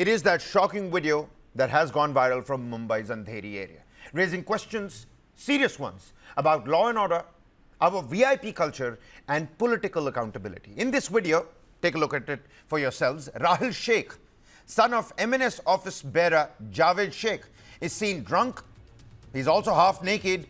It is that shocking video that has gone viral from Mumbai's Andheri area, raising questions, serious ones, about law and order, our VIP culture and political accountability. In this video, take a look at it for yourselves. Rahul Sheikh, son of MNS office bearer Javed Sheikh, is seen drunk. He's also half naked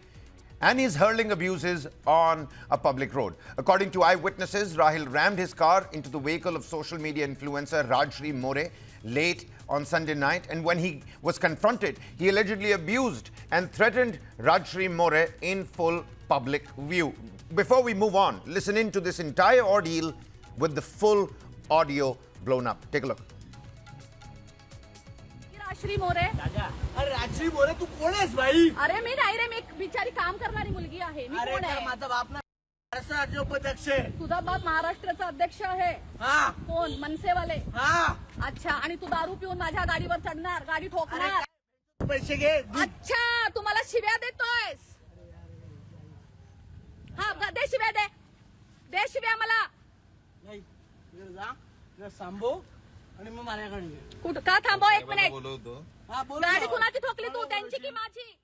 and he's hurling abuses on a public road. According to eyewitnesses, Rahul rammed his car into the vehicle of social media influencer Rajshri More late on Sunday night, and when he was confronted, he allegedly abused and threatened Rajshri More in full public view. Before we move on, listen in to this entire ordeal with the full audio blown up. Take a look. Rajshree मोरे. अरे राजश्री मोरे तू कोण आहेस भाई? अरे मी नाही रे, मी बिचारी काम करणारी मुलगी आहे. मी कोण आहे? माझा बाप ना महाराष्ट्र राज्य उपाध्यक्ष आहे. तुझा बाप महाराष्ट्राचा अध्यक्ष आहे. हा कोण? मनसेवाले. हा अच्छा, आणि तू दारू पिऊन माझ्या गाडीवर चढणार, गाडी ठोकणार. पैसे घे. अच्छा, तू मला शिव्या देतोयस. हा, दे शिव्या, दे शिव्या मला. नाही जा सांभो आणि मग माझ्याकडे कुठं का थांबव? एक मिनिट. हा बोल. गाडी कुणाची ठोकली तू, त्यांची की माझी?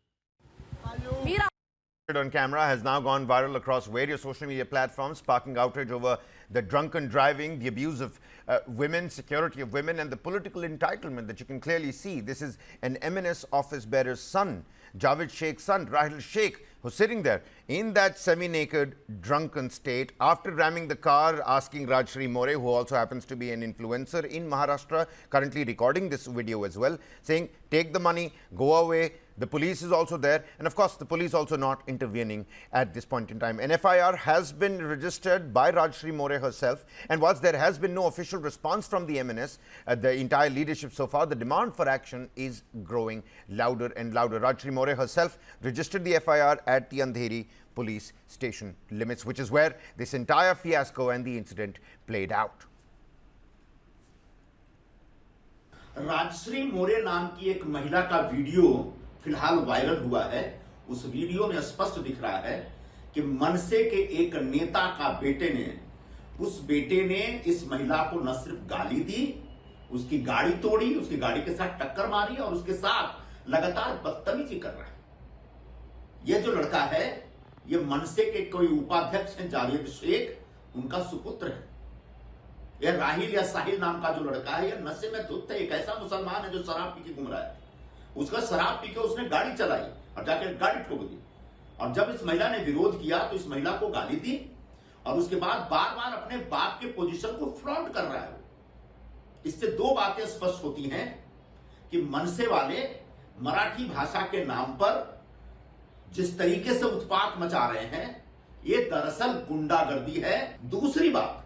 मी On camera has now gone viral across various social media platforms, sparking outrage over the drunken driving, the abuse of women, security of women, and the political entitlement that you can clearly see. This is an MNS office bearer's son, Javed Sheikh's son, Rahul Sheikh, who's sitting there in that semi-naked, drunken state after ramming the car, asking Rajshri More, who also happens to be an influencer in Maharashtra, currently recording this video as well, saying, take the money, go away. The police is also there, and of course the police also not intervening at this point in time. An FIR has been registered by Rajshri More herself, and whilst there has been no official response from the MNS, the entire leadership so far, the demand for action is growing louder and louder. Rajshri More herself registered the FIR at the Andheri police station limits, which is where this entire fiasco and the incident played out. Rajshree मोरे नाम की एक महिला का video फिलहाल viral हुआ है। उस video में स्पष्ट दिख रहा है कि मनसे के एक नेता का बेटे ने, उस बेटे ने इस महिला को न सिर्फ गाली दी, उसकी गाड़ी तोड़ी, उसकी गाड़ी के साथ टक्कर मारी और उसके साथ लगातार बदतमीजी कर रहा है। यह जो लड़का है, यह मनसे के कोई उपाध्यक्ष हैं, जावेद शेख, उनका सुपुत्र है। यह राहिल या साहिल नाम का जो लड़का है, यह नशे में धुत है। एक ऐसा मुसलमान है जो शराब पी के घूम रहा है। उसका शराब पी के उसने गाड़ी चलाई और जाकर गाड़ी ठोक दी, और जब इस महिला ने विरोध किया तो इस महिला को गाली दी, और उसके बाद बार बार अपने बाप के पोजीशन को फ्लॉन्ट कर रहा है। इससे दो बातें स्पष्ट होती हैं कि मनसे वाले मराठी भाषा के नाम पर जिस तरीके से उत्पात मचा रहे हैं, ये दरअसल गुंडागर्दी है। दूसरी बात,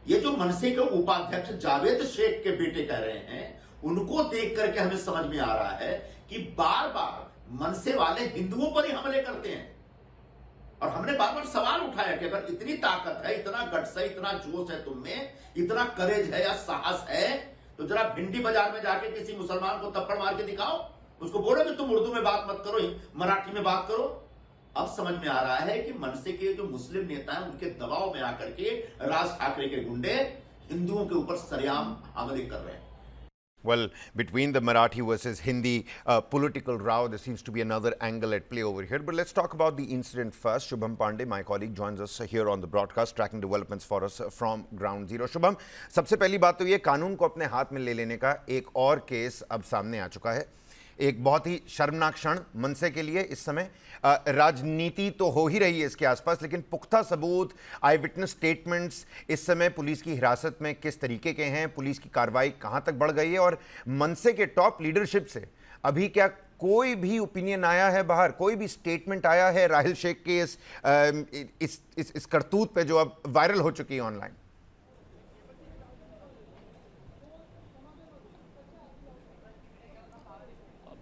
ये जो मनसे के उपाध्यक्ष जावेद शेख के बेटे कह रहे हैं, उनको देख करके हमें समझ में आ रहा है कि बार बार मनसे वाले हिंदुओं पर ही हमले करते हैं। और हमने बार बार सवाल उठाया कि अगर इतनी ताकत है, इतना गट्स है, इतना जोश है तुम में, इतना करेज है या साहस है, तो जरा भिंडी बाजार में जाके किसी मुसलमान को थप्पड़ मार के दिखाओ, उसको बोलो कि तुम उर्दू में बात मत करो, मराठी में बात करो। अब समझ में आ रहा है कि मनसे के जो मुस्लिम नेता हैं, उनके दबाव में आकर के राज ठाकरे के गुंडे हिंदुओं के ऊपर सरेआम हमले कर रहे हैं। Well, between the Marathi versus Hindi political row, there seems to be another angle at play over here. But let's talk about the incident first. Shubham Pandey, my colleague, joins us here on the broadcast, tracking developments for us from ground zero. Shubham, सबसे पहली बात तो ये, कानून को अपने हाथ में ले लेने का एक और केस अब सामने आ चुका है। एक बहुत ही शर्मनाक क्षण मनसे के लिए इस समय। राजनीति तो हो ही रही है इसके आसपास, लेकिन पुख्ता सबूत, आई विटनेस स्टेटमेंट्स इस समय पुलिस की हिरासत में किस तरीके के हैं, पुलिस की कार्रवाई कहां तक बढ़ गई है, और मनसे के टॉप लीडरशिप से अभी क्या कोई भी ओपिनियन आया है बाहर, कोई भी स्टेटमेंट आया है राहुल शेख के इस करतूत पे जो अब वायरल हो चुकी है ऑनलाइन?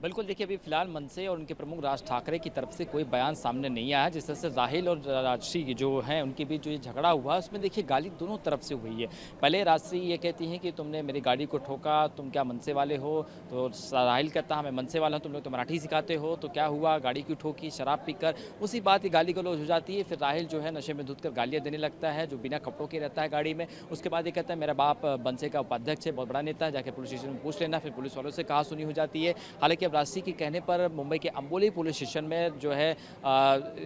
बिल्कुल, देखिए अभी फिलहाल मनसे और उनके प्रमुख राज ठाकरे की तरफ से कोई बयान सामने नहीं आया। जिस तरह से राहिल और राजश्री जो हैं उनके बीच जो ये झगड़ा हुआ उसमें देखिए गाली दोनों तरफ से हुई है। पहले राजश्री ये कहती हैं कि तुमने मेरी गाड़ी को ठोका, तुम क्या मनसे वाले हो? तो राहिल कहता हाँ मैं मनसे वाला हूँ, तुम लोग तो मराठी सिखाते हो, तो क्या हुआ, गाड़ी क्यों ठोकी, शराब पीकर। उसी बात की गाली गलौज हो जाती है। फिर राहिल जो है नशे में धुत कर गालियाँ देने लगता है, जो बिना कपड़ों के रहता है गाड़ी में। उसके बाद ये कहता है मेरा बाप मनसे का उपाध्यक्ष है, बहुत बड़ा नेता है, जाके पुलिस स्टेशन में पूछ लेना। फिर पुलिस वालों से कहा सुनी हो जाती है। हालांकि अब राजश्री के कहने पर मुंबई के अंबोली पुलिस स्टेशन में जो है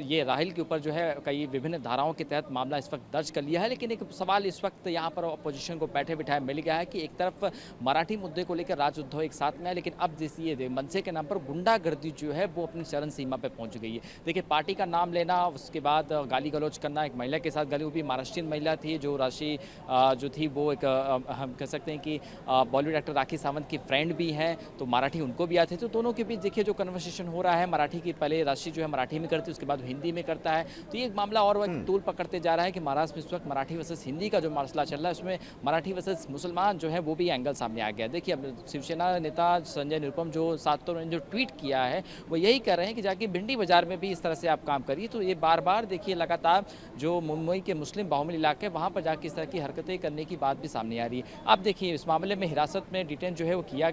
ये राहिल के ऊपर जो है कई विभिन्न धाराओं के तहत मामला इस वक्त दर्ज कर लिया है। लेकिन एक सवाल इस वक्त यहाँ पर अपोजिशन को बैठे बिठाए मिल गया है कि एक तरफ मराठी मुद्दे को लेकर राज उद्धव एक साथ में है, लेकिन अब जिस ये मनसे के नाम पर गुंडागर्दी जो है वो अपनी चरम सीमा पर पहुंच गई है। देखिए पार्टी का नाम लेना, उसके बाद गाली गलौज करना, एक महिला के साथ गली, वो भी महाराष्ट्रीयन महिला थी जो राशि जो थी वो एक हम कह सकते हैं कि बॉलीवुड एक्टर राखी सावंत की फ्रेंड भी हैं, तो मराठी उनको भी आते थे। तो दोनों के बीच देखिए जो कन्वर्सेशन हो रहा है, मराठी की पहले राशि जो है मराठी में करती है, उसके बाद हिंदी में करता है। तो ये एक मामला और तूल पकड़ते जा रहा है कि महाराष्ट्र में इस वक्त मराठी वर्सेस हिंदी का जो मसला चल रहा है उसमें मराठी वर्सेस मुसलमान जो है वो भी एंगल सामने आ गया। देखिए अब शिवसेना नेता संजय निरुपम जो साथ तो जो ट्वीट किया है वो यही कह रहे हैं कि जाके भिंडी बाजार में भी इस तरह से आप काम करिए। तो ये बार बार देखिए लगातार जो मुंबई के मुस्लिम बाहुल्य इलाके वहाँ पर जाके इस तरह की हरकतें करने की बात भी सामने आ रही है। अब देखिए इस मामले में हिरासत में डिटेन जो है वो किए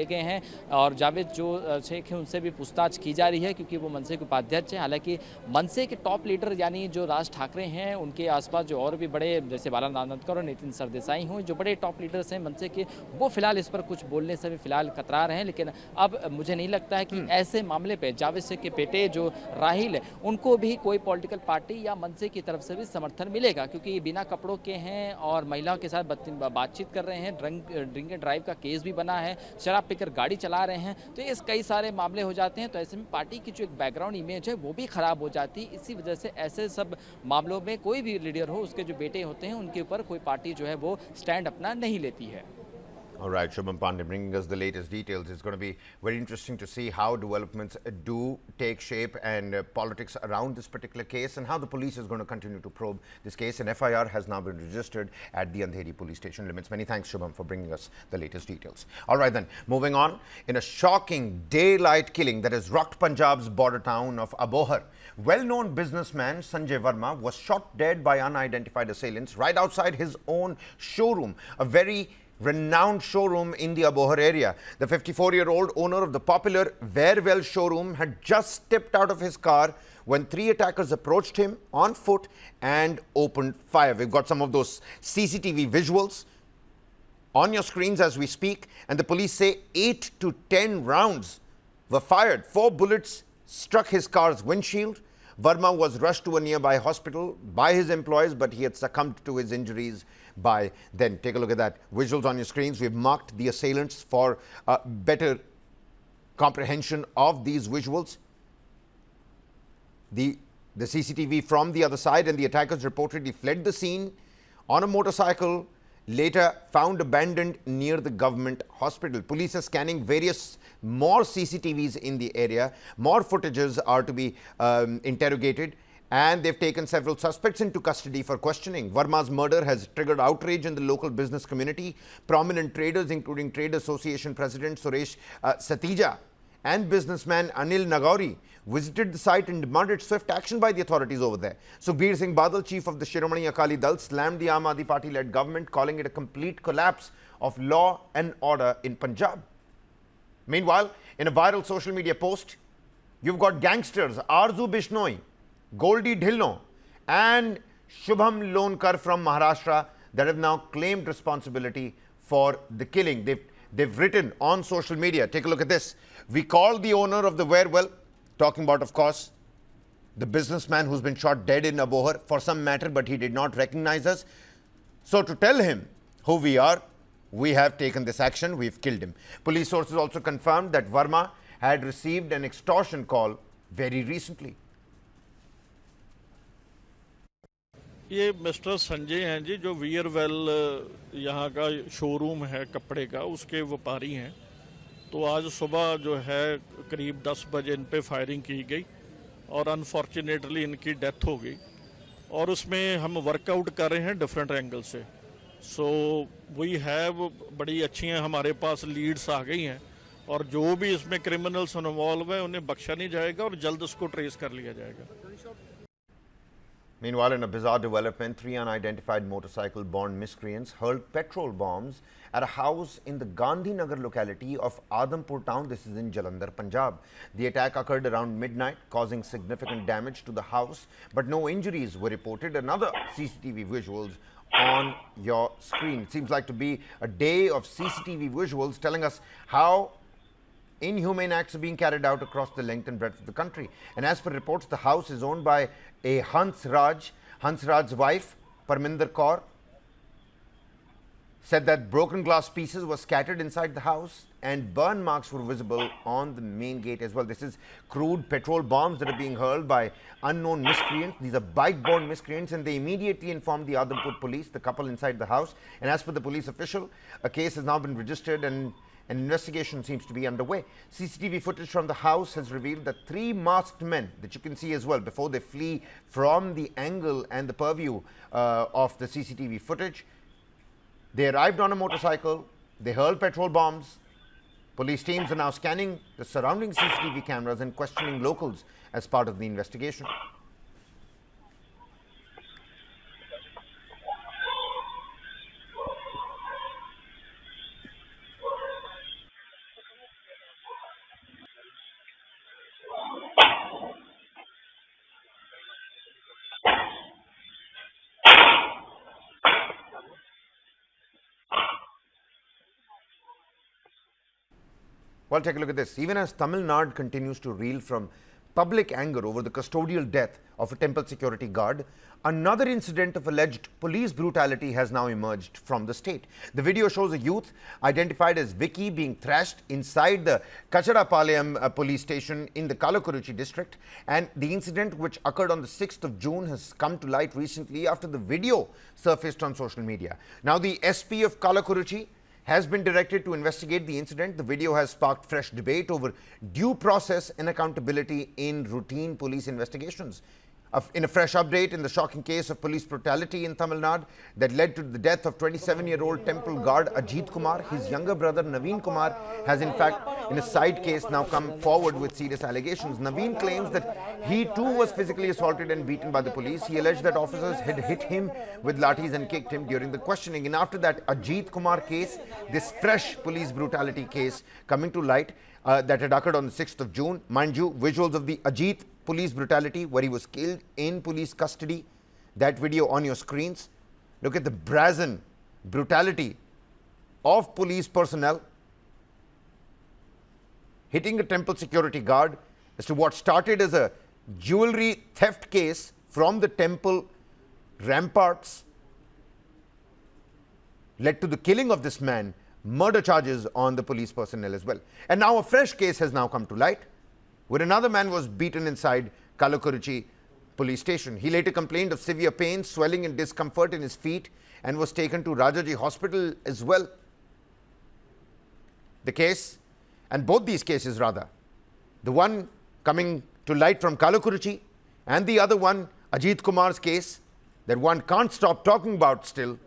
गए हैं और जावेद जो शेख है उनसे भी पूछताछ की जा रही है क्योंकि वो मनसे के उपाध्यक्ष हैं। हालांकि मनसे के टॉप लीडर यानी जो राज ठाकरे हैं उनके आसपास जो और भी बड़े जैसे बाला नांदकर और नितिन सरदेसाई हों, जो बड़े टॉप लीडर्स हैं मनसे के, वो फिलहाल इस पर कुछ बोलने से भी फिलहाल कतरा रहे हैं। लेकिन अब मुझे नहीं लगता है कि ऐसे मामले पे जावेद शेख के बेटे जो राहिल है उनको भी कोई पॉलिटिकल पार्टी या मनसे की तरफ से भी समर्थन मिलेगा, क्योंकि ये बिना कपड़ों के हैं और महिलाओं के साथ बातचीत कर रहे हैं। ड्रिंक एंड ड्राइव का केस भी बना है, शराब पीकर गाड़ी चला रहे हैं, तो ये कई सारे मामले हो जाते हैं। तो ऐसे में पार्टी की जो एक बैकग्राउंड इमेज है वो भी खराब हो जाती है। इसी वजह से ऐसे सब मामलों में कोई भी लीडर हो, उसके जो बेटे होते हैं उनके ऊपर कोई पार्टी जो है वो स्टैंड अपना नहीं लेती है। All right, Shubham Pandey bringing us the latest details. It's going to be very interesting to see how developments do take shape and politics around this particular case and how the police is going to continue to probe this case. An FIR has now been registered at the Andheri police station limits. Many thanks, Shubham, for bringing us the latest details. All right, then, moving on. In a shocking daylight killing that has rocked Punjab's border town of Abohar, well-known businessman Sanjay Verma was shot dead by unidentified assailants right outside his own showroom, a very renowned showroom in the Abohar area. The 54-year-old owner of the popular Wearwell showroom had just stepped out of his car when three attackers approached him on foot and opened fire. We've got some of those CCTV visuals on your screens as we speak, and the police say 8 to 10 rounds were fired. 4 bullets struck his car's windshield. Verma was rushed to a nearby hospital by his employees, but he had succumbed to his injuries by then. Take a look at that. Visuals on your screens. We've marked the assailants for better comprehension of these visuals. The CCTV from the other side, and the attackers reportedly fled the scene on a motorcycle, later found abandoned near the government hospital. Police are scanning various more CCTVs in the area. More footages are to be interrogated, and they've taken several suspects into custody for questioning. Verma's murder has triggered outrage in the local business community. Prominent traders, including Trade Association President Suresh Satija and businessman Anil Nagauri, visited the site and demanded swift action by the authorities over there. Sukhbir Singh Badal, chief of the Shiromani Akali Dal, slammed the Aam Aadmi Party-led government, calling it a complete collapse of law and order in Punjab. Meanwhile, in a viral social media post, you've got gangsters Arzu Bishnoi, Goldie Dhillon and Shubham Lonkar from Maharashtra that have now claimed responsibility for the killing. They've written on social media. Take a look at this. We called the owner of the Wearwell, talking about, of course, the businessman who's been shot dead in Abohar for some matter, but he did not recognize us. So to tell him who we are, we have taken this action. We've killed him. Police sources also confirmed that Verma had received an extortion call very recently. ये mister Sanjay हैं जी, जो वियरवेल यहाँ का showroom है कपड़े का, उसके व्यापारी हैं। तो आज सुबह जो है करीब 10 बजे इन पे फायरिंग की गई और अनफॉर्चुनेटली इनकी डेथ हो गई, और उसमें हम वर्कआउट कर रहे हैं डिफरेंट एंगल से। सो वी हैव बड़ी अच्छी हैं हमारे पास लीड्स आ गई हैं, और जो भी इसमें क्रिमिनल्स इन्वॉल्व है उन्हें बख्शा नहीं जाएगा और जल्द उसको ट्रेस कर लिया जाएगा. Meanwhile, in a bizarre development, 3 unidentified motorcycle-borne miscreants hurled petrol bombs at a house in the Gandhinagar locality of Adampur town. This is in Jalandhar, Punjab. The attack occurred around midnight, causing significant damage to the house, but no injuries were reported. Another CCTV visuals on your screen. It seems like to be a day of CCTV visuals telling us how inhumane acts are being carried out across the length and breadth of the country. And as per reports, the house is owned by a Hans Raj. Hans Raj's wife, Parminder Kaur, said that broken glass pieces were scattered inside the house and burn marks were visible on the main gate as well. This is crude petrol bombs that are being hurled by unknown miscreants. These are bike-borne miscreants, and they immediately informed the Adampur police, the couple inside the house. And as per the police official, a case has now been registered and an investigation seems to be underway. CCTV footage from the house has revealed that 3 masked men, that you can see as well before they flee from the angle and the purview of the CCTV footage. They arrived on a motorcycle, they hurled petrol bombs. Police teams are now scanning the surrounding CCTV cameras and questioning locals as part of the investigation. Well, take a look at this. Even as Tamil Nadu continues to reel from public anger over the custodial death of a temple security guard, another incident of alleged police brutality has now emerged from the state. The video shows a youth identified as Vicky being thrashed inside the Kacharapalayam police station in the Kalakuruchi district. And the incident, which occurred on the 6th of June, has come to light recently after the video surfaced on social media. Now, the SP of Kalakuruchi has been directed to investigate the incident. The video has sparked fresh debate over due process and accountability in routine police investigations. In a fresh update in the shocking case of police brutality in Tamil Nadu that led to the death of 27-year-old temple guard Ajit Kumar, his younger brother Naveen Kumar has in fact in a side case now come forward with serious allegations. Naveen claims that he too was physically assaulted and beaten by the police. He alleged that officers had hit him with lathis and kicked him during the questioning. And after that Ajit Kumar case, this fresh police brutality case coming to light that had occurred on the 6th of June. Mind you, visuals of the Ajit police brutality where he was killed in police custody, that video on your screens. Look at the brazen brutality of police personnel hitting a temple security guard as to what started as a jewelry theft case from the temple ramparts led to the killing of this man, murder charges on the police personnel as well. And now a fresh case has now come to light where another man was beaten inside Kalakuruchi police station. He later complained of severe pain, swelling and discomfort in his feet and was taken to Rajaji hospital as well. The case, and both these cases rather, the one coming to light from Kalakuruchi and the other one, Ajit Kumar's case, that one can't stop talking about still,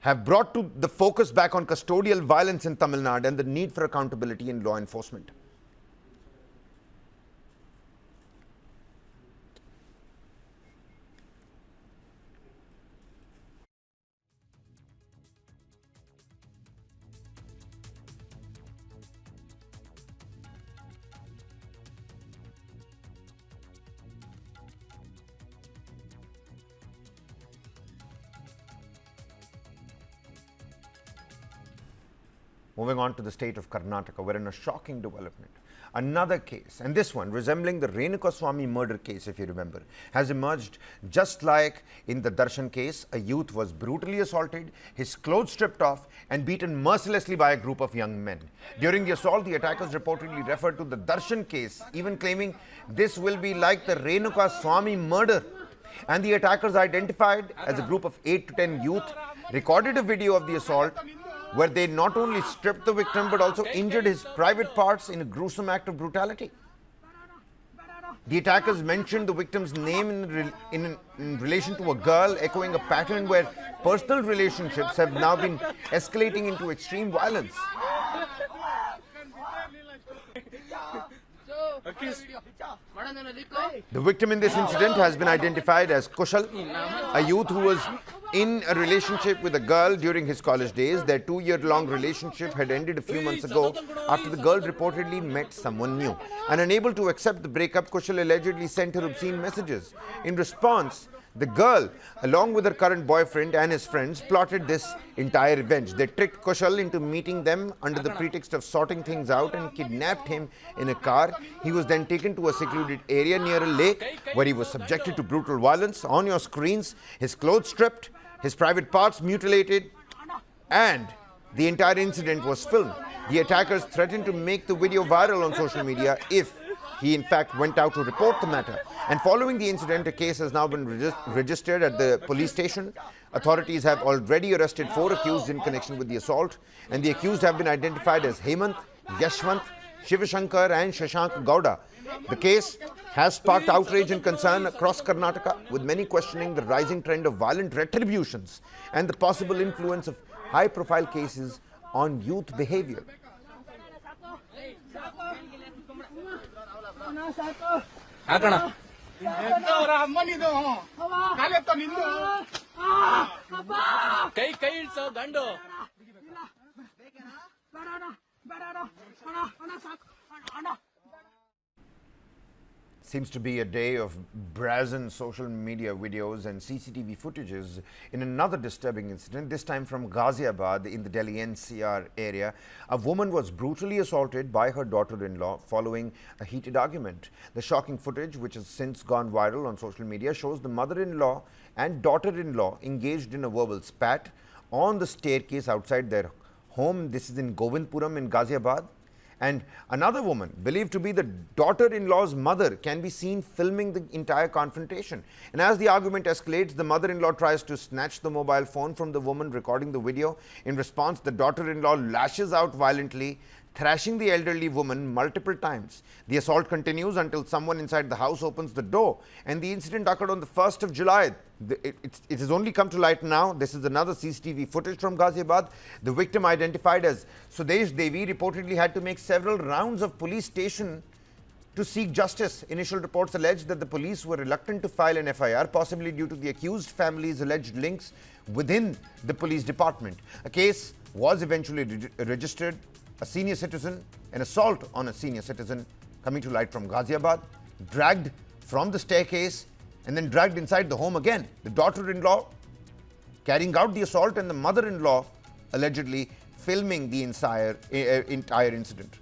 have brought to the focus back on custodial violence in Tamil Nadu and the need for accountability in law enforcement. Moving on to the state of Karnataka, where in a shocking development, another case, and this one resembling the Renukaswamy murder case, if you remember, has emerged. Just like in the Darshan case, a youth was brutally assaulted, his clothes stripped off and beaten mercilessly by a group of young men. During the assault, the attackers reportedly referred to the Darshan case, even claiming this will be like the Renukaswamy murder. And the attackers, identified as a group of 8 to 10 youth, recorded a video of the assault where they not only stripped the victim but also injured his private parts in a gruesome act of brutality. The attackers mentioned the victim's name in relation to a girl, echoing a pattern where personal relationships have now been escalating into extreme violence. The victim in this incident has been identified as Kushal, a youth who was in a relationship with a girl during his college days. Their 2-year-long relationship had ended a few months ago after the girl reportedly met someone new. And unable to accept the breakup, Kushal allegedly sent her obscene messages. In response, the girl, along with her current boyfriend and his friends, plotted this entire revenge. They tricked Kushal into meeting them under the pretext of sorting things out and kidnapped him in a car. He was then taken to a secluded area near a lake where he was subjected to brutal violence. On your screens, his clothes stripped, his private parts mutilated, and the entire incident was filmed. The attackers threatened to make the video viral on social media if he in fact went out to report the matter. And following the incident, a case has now been registered at the police station. Authorities have already arrested 4 accused in connection with the assault, and the accused have been identified as Hemant, Yashwant, Shivashankar and Shashank Gowda. The case has sparked outrage and concern across Karnataka, with many questioning the rising trend of violent retributions and the possible influence of high-profile cases on youth behavior. Seems to be a day of brazen social media videos and CCTV footages in another disturbing incident, this time from Ghaziabad in the Delhi NCR area. A woman was brutally assaulted by her daughter-in-law following a heated argument. The shocking footage, which has since gone viral on social media, shows the mother-in-law and daughter-in-law engaged in a verbal spat on the staircase outside their home. This is in Govindpuram in Ghaziabad. And another woman, believed to be the daughter-in-law's mother, can be seen filming the entire confrontation. And as the argument escalates, the mother-in-law tries to snatch the mobile phone from the woman recording the video. In response, the daughter-in-law lashes out violently, thrashing the elderly woman multiple times. The assault continues until someone inside the house opens the door. And the incident occurred on the 1st of July. It has only come to light now. This is another CCTV footage from Ghaziabad. The victim, identified as Sudesh Devi, reportedly had to make several rounds of police station to seek justice. Initial reports alleged that the police were reluctant to file an FIR, possibly due to the accused family's alleged links within the police department. A case was eventually registered. A senior citizen, an assault on a senior citizen, coming to light from Ghaziabad, dragged from the staircase and then dragged inside the home again. The daughter-in-law carrying out the assault and the mother-in-law allegedly filming the entire incident.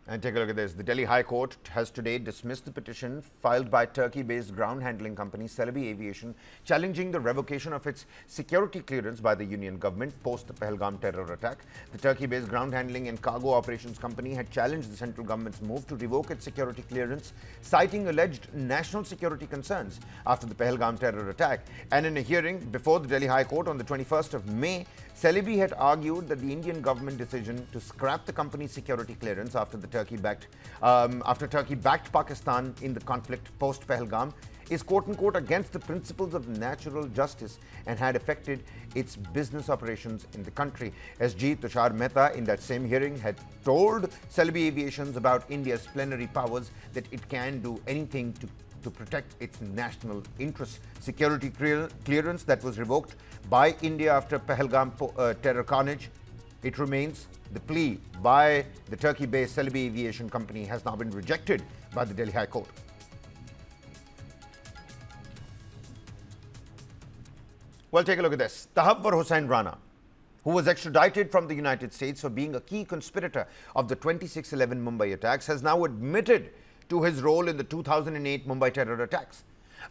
And take a look at this. The Delhi High Court has today dismissed the petition filed by Turkey-based ground handling company Çelebi Aviation, challenging the revocation of its security clearance by the union government post the Pahalgam terror attack. The Turkey-based ground handling and cargo operations company had challenged the central government's move to revoke its security clearance, citing alleged national security concerns after the Pahalgam terror attack. And in a hearing before the Delhi High Court on the 21st of May, Çelebi had argued that the Indian government decision to scrap the company's security clearance after Turkey backed Pakistan in the conflict post Pahalgam is quote-unquote against the principles of natural justice and had affected its business operations in the country. SG Tushar Mehta in that same hearing had told Çelebi Aviation about India's plenary powers that it can do anything to protect its national interests. Security clearance that was revoked by India after Pahalgam terror carnage, it remains. The plea by the Turkey-based Çelebi Aviation company has now been rejected by the Delhi High Court. Well, take a look at this. Tahawwur Rana, who was extradited from the United States for being a key conspirator of the 26/11 Mumbai attacks, has now admitted to his role in the 2008 Mumbai terror attacks.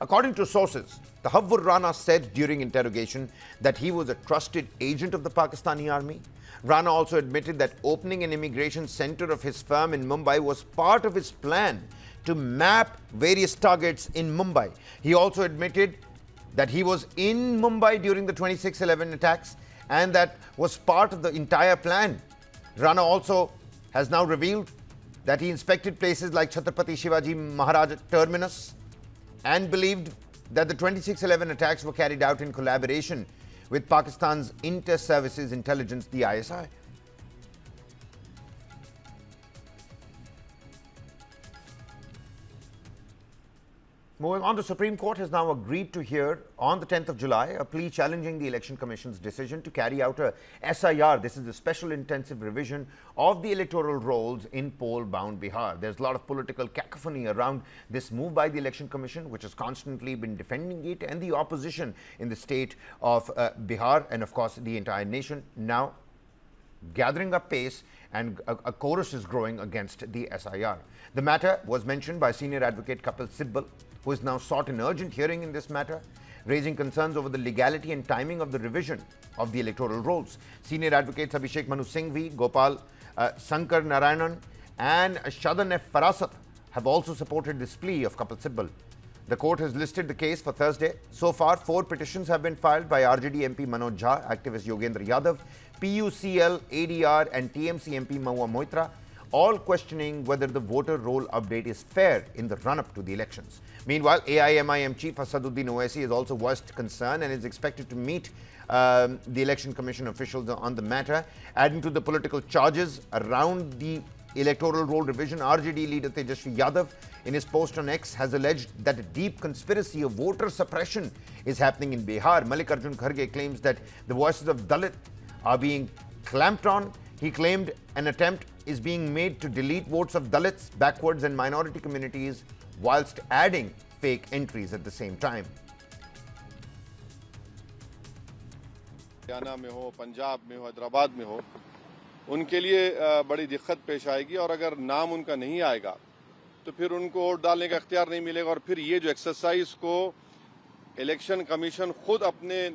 According to sources, Tahawwur Rana said during interrogation that he was a trusted agent of the Pakistani Army. Rana also admitted that opening an immigration center of his firm in Mumbai was part of his plan to map various targets in Mumbai. He also admitted that he was in Mumbai during the 26/11 attacks and that was part of the entire plan. Rana also has now revealed that he inspected places like Chhatrapati Shivaji Maharaj Terminus and believed that the 26/11 attacks were carried out in collaboration with Pakistan's Inter-Services Intelligence, the ISI. Moving on, the Supreme Court has now agreed to hear on the 10th of July a plea challenging the Election Commission's decision to carry out a SIR. This is the Special Intensive Revision of the electoral rolls in poll-bound Bihar. There's a lot of political cacophony around this move by the Election Commission, which has constantly been defending it, and the opposition in the state of Bihar, and of course the entire nation, now gathering up pace, and a chorus is growing against the SIR. The matter was mentioned by senior advocate Kapil Sibal, who has now sought an urgent hearing in this matter, raising concerns over the legality and timing of the revision of the electoral rolls. Senior advocates Abhishek Manu Singhvi, Gopal Sankar Narayanan and Shadan F. Farasat have also supported this plea of Kapil Sibal. The court has listed the case for Thursday. So far, 4 petitions have been filed by RJD MP Manoj Jha, activist Yogendra Yadav, PUCL, ADR and TMC MP Mahua Moitra, all questioning whether the voter roll update is fair in the run-up to the elections. Meanwhile, AIMIM Chief Asaduddin Owaisi has also voiced concern and is expected to meet the Election Commission officials on the matter. Adding to the political charges around the electoral roll revision, RJD leader Tejasvi Yadav, in his post on X, has alleged that a deep conspiracy of voter suppression is happening in Bihar. Mallikarjun Kharge claims that the voices of Dalit are being clamped on. He claimed an attempt is being made to delete votes of Dalits, backwards and minority communities whilst adding fake entries at the same time. Haryana में हो, पंजाब में हो, हैदराबाद में हो, उनके लिए बड़ी दिक्कत पेश आएगी और अगर नाम उनका नहीं आएगा तो फिर उनको वोट डालने का इख्तियार नहीं मिलेगा और फिर ये जो एक्सरसाइज को इलेक्शन कमीशन खुद अपने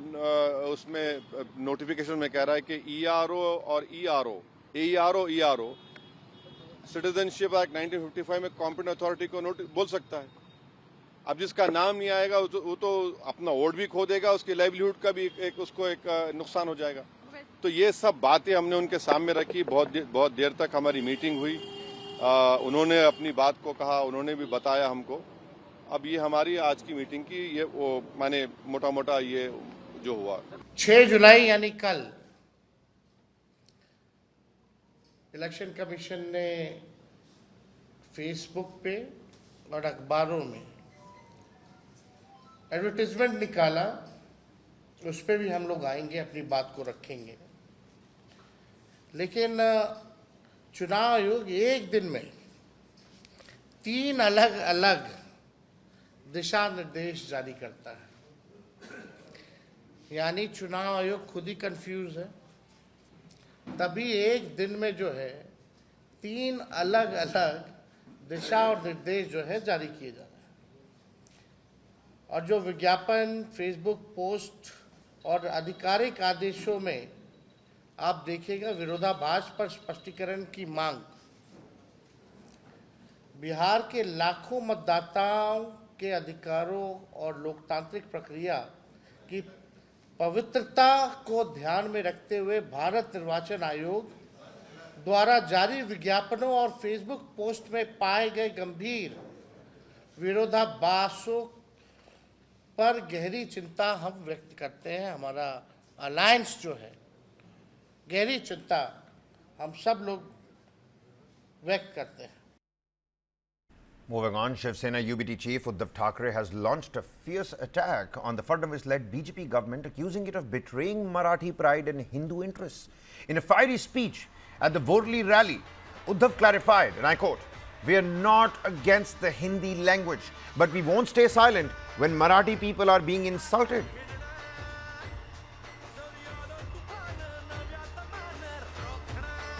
उसमें नोटिफिकेशन में कह रहा है कि ईआरओ और ईआरओ सिटीजनशिप एक्ट 1955 में कॉम्पिटेंट अथॉरिटी को बोल सकता है। अब जिसका नाम नहीं आएगा वो तो अपना वोट भी खो देगा, उसकी लाइवलीहुड का भी उसको एक नुकसान हो जाएगा। तो ये सब बातें हमने उनके सामने रखी। बहुत देर तक हमारी मीटिंग हुई, उन्होंने अपनी बात को कहा, उन्होंने भी बताया हमको। अब ये हमारी आज की मीटिंग की ये वो माने मोटा मोटा ये जो हुआ 6 जुलाई यानी कल इलेक्शन कमीशन ने फेसबुक पे और अखबारों में एडवर्टाइजमेंट निकाला, उस पर भी हम लोग आएंगे, अपनी बात को रखेंगे। लेकिन चुनाव आयोग एक दिन में 3 अलग अलग दिशा निर्देश जारी करता है, यानी चुनाव आयोग खुद ही कंफ्यूज है। तभी एक दिन में जो है 3 अलग अलग दिशा और निर्देश जो है जारी किए जा रहे हैं। और जो विज्ञापन, फेसबुक पोस्ट और आधिकारिक आदेशों में आप देखिएगा विरोधाभास पर स्पष्टीकरण की मांग। बिहार के लाखों मतदाताओं के अधिकारों और लोकतांत्रिक प्रक्रिया की पवित्रता को ध्यान में रखते हुए भारत निर्वाचन आयोग द्वारा जारी विज्ञापनों और फेसबुक पोस्ट में पाए गए गंभीर विरोधाभासों पर गहरी चिंता हम व्यक्त करते हैं। हमारा अलायंस जो है, गहरी चिंता हम सब लोग व्यक्त करते हैं। Moving on, Shiv Sena UBT chief Uddhav Thackeray has launched a fierce attack on the Fadnavis-led BJP government, accusing it of betraying Marathi pride and Hindu interests. In a fiery speech at the Worli rally, Uddhav clarified, and I quote, "We are not against the Hindi language, but we won't stay silent when Marathi people are being insulted.